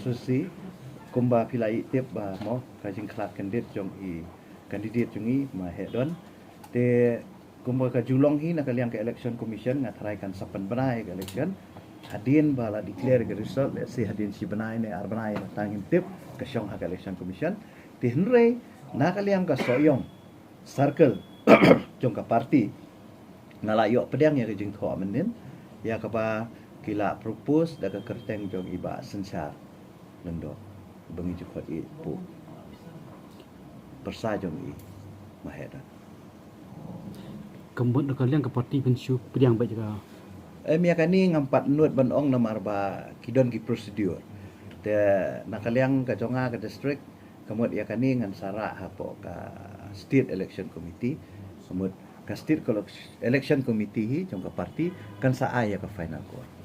konstitusi kumba pilai tiap ba mo kajing kelak kandidat jong i ma hedon te kumba ka julong hi nak liang ke election commission ngatrai kan sapan benai ke election hadin bala declare ke result si hadin si benai ne ar benai tangin tip ke syong ha election commission te henrei nak liang ka soyong circle jong ka parti ngalayok pedang ya ke jing tho menin ya ka ba kila propose da ka kerteng jong iba sensar lendo bengi jukot i pu persa jong i maheda kembut nak liang ke parti pensiu pediang baik juga mia kani ngampat nuat ban ong namar ba kidon ki prosedur te nakaliang ka jonga ka district kemud ya kani ngan sara hapo ka state election committee kemud ka state election committee hi jong ka parti kan sa aya ka final court